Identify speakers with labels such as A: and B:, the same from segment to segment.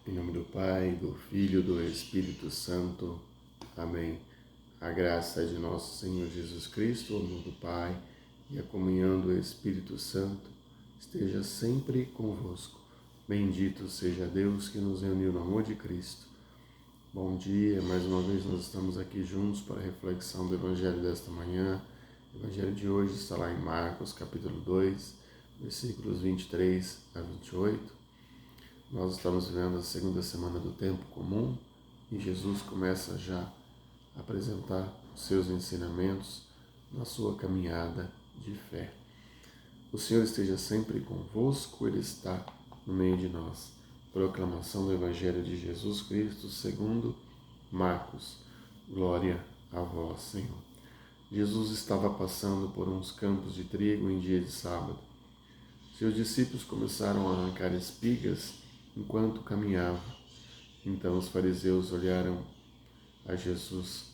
A: Em nome do Pai, do Filho e do Espírito Santo. Amém. A graça de nosso Senhor Jesus Cristo, o amor do Pai e a comunhão do Espírito Santo esteja sempre convosco. Bendito seja Deus que nos reuniu no amor de Cristo. Bom dia, mais uma vez nós estamos aqui juntos para a reflexão do Evangelho desta manhã. O Evangelho de hoje está lá em Marcos, capítulo 2, versículos 23 a 28. Nós estamos vivendo a segunda semana do tempo comum e Jesus começa já a apresentar os seus ensinamentos na sua caminhada de fé. O Senhor esteja sempre convosco, Ele está no meio de nós. Proclamação do Evangelho de Jesus Cristo segundo Marcos. Glória a vós, Senhor. Jesus estava passando por uns campos de trigo em dia de sábado. Seus discípulos começaram a arrancar espigas enquanto caminhava. Então os fariseus olharam a Jesus.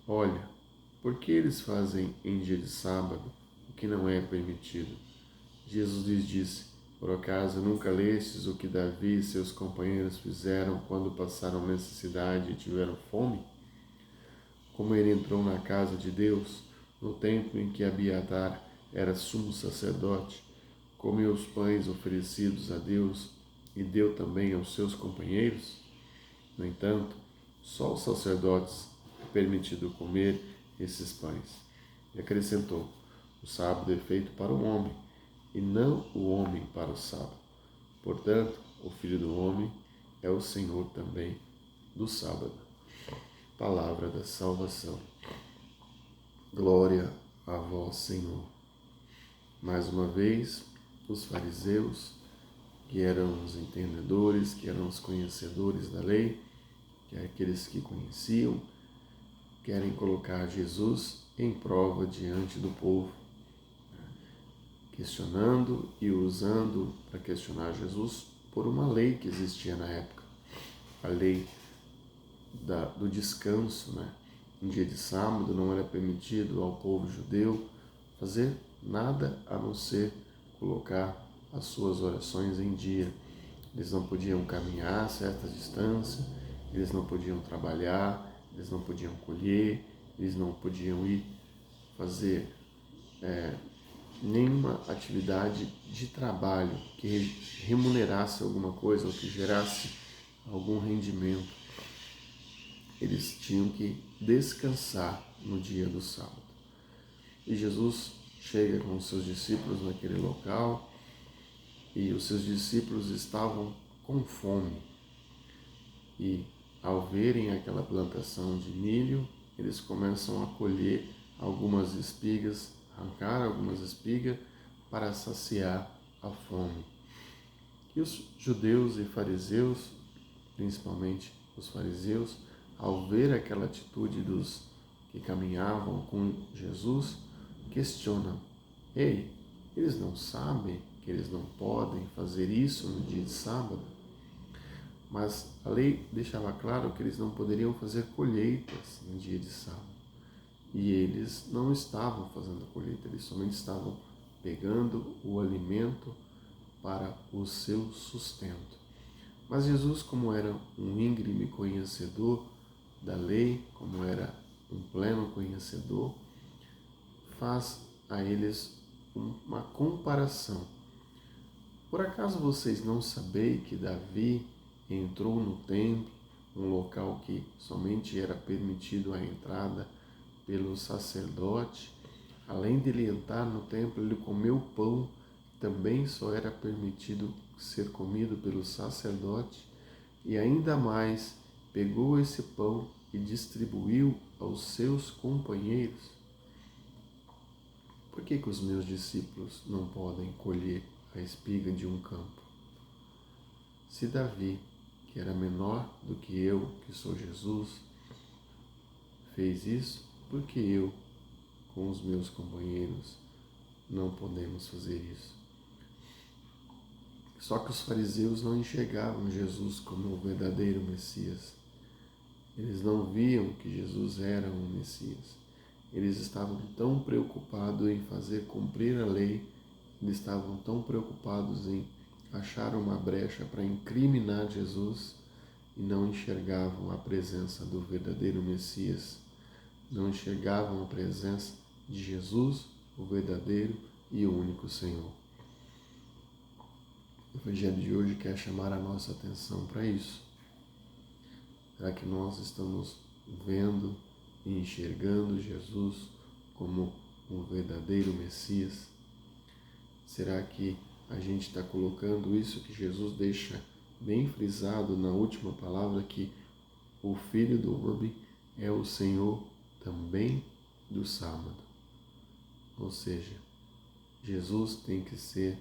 A: Olha, por que eles fazem em dia de sábado o que não é permitido? Jesus lhes disse, por acaso nunca lestes o que Davi e seus companheiros fizeram quando passaram necessidade e tiveram fome? Como ele entrou na casa de Deus, no tempo em que Abiatar era sumo sacerdote, comeu os pães oferecidos a Deus e deu também aos seus companheiros? No entanto, só aos sacerdotes é permitido comer esses pães. E acrescentou, o sábado é feito para o homem, e não o homem para o sábado. Portanto, o Filho do Homem é o Senhor também do sábado. Palavra da salvação. Glória a vós, Senhor. Mais uma vez, os fariseus, que eram os entendedores, que eram os conhecedores da lei, que eram aqueles que conheciam, querem colocar Jesus em prova diante do povo, questionando e usando para questionar Jesus por uma lei que existia na época, a lei do descanso, né? Um dia de sábado não era permitido ao povo judeu fazer nada a não ser colocar as suas orações em dia. Eles não podiam caminhar certa distância, eles não podiam trabalhar, eles não podiam colher, eles não podiam ir fazer nenhuma atividade de trabalho que remunerasse alguma coisa ou que gerasse algum rendimento. Eles tinham que descansar no dia do sábado. E Jesus chega com os seus discípulos naquele local e os seus discípulos estavam com fome. E ao verem aquela plantação de milho, eles começam a colher algumas espigas, arrancar algumas espigas para saciar a fome. E os judeus e fariseus, principalmente os fariseus, ao ver aquela atitude dos que caminhavam com Jesus, questionam, ei, eles não sabem que eles não podem fazer isso no dia de sábado? Mas a lei deixava claro que eles não poderiam fazer colheitas no dia de sábado. E eles não estavam fazendo colheita, eles somente estavam pegando o alimento para o seu sustento. Mas Jesus, como era um íngreme conhecedor da lei, como era um pleno conhecedor, faz a eles uma comparação. Por acaso vocês não sabem que Davi entrou no templo, um local que somente era permitido a entrada pelo sacerdote? Além de ele entrar no templo, ele comeu pão, também só era permitido ser comido pelo sacerdote, e ainda mais pegou esse pão e distribuiu aos seus companheiros. Por que os meus discípulos não podem colher a espiga de um campo? Se Davi, que era menor do que eu, que sou Jesus, fez isso, por que eu, com os meus companheiros, não podemos fazer isso? Só que os fariseus não enxergavam Jesus como o verdadeiro Messias. Eles não viam que Jesus era o Messias. Eles estavam tão preocupados em fazer cumprir a lei, eles estavam tão preocupados em acharam uma brecha para incriminar Jesus e não enxergavam a presença do verdadeiro Messias, não enxergavam a presença de Jesus, o verdadeiro e o único Senhor. O Evangelho de hoje quer chamar a nossa atenção para isso. Será que nós estamos vendo e enxergando Jesus como o verdadeiro Messias? Será que a gente está colocando isso que Jesus deixa bem frisado na última palavra, que o Filho do Homem é o Senhor também do sábado? Ou seja, Jesus tem que ser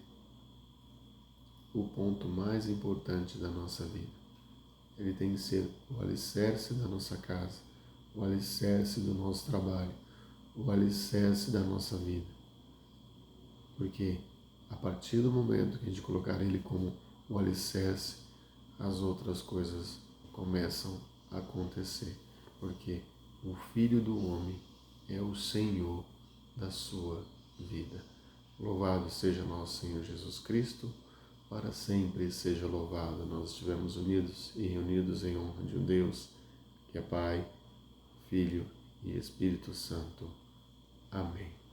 A: o ponto mais importante da nossa vida. Ele tem que ser o alicerce da nossa casa, o alicerce do nosso trabalho, o alicerce da nossa vida. Porque a partir do momento que a gente colocar Ele como o alicerce, as outras coisas começam a acontecer. Porque o Filho do Homem é o Senhor da sua vida. Louvado seja nosso Senhor Jesus Cristo, para sempre seja louvado. Nós estivemos unidos e reunidos em honra de um Deus que é Pai, Filho e Espírito Santo. Amém.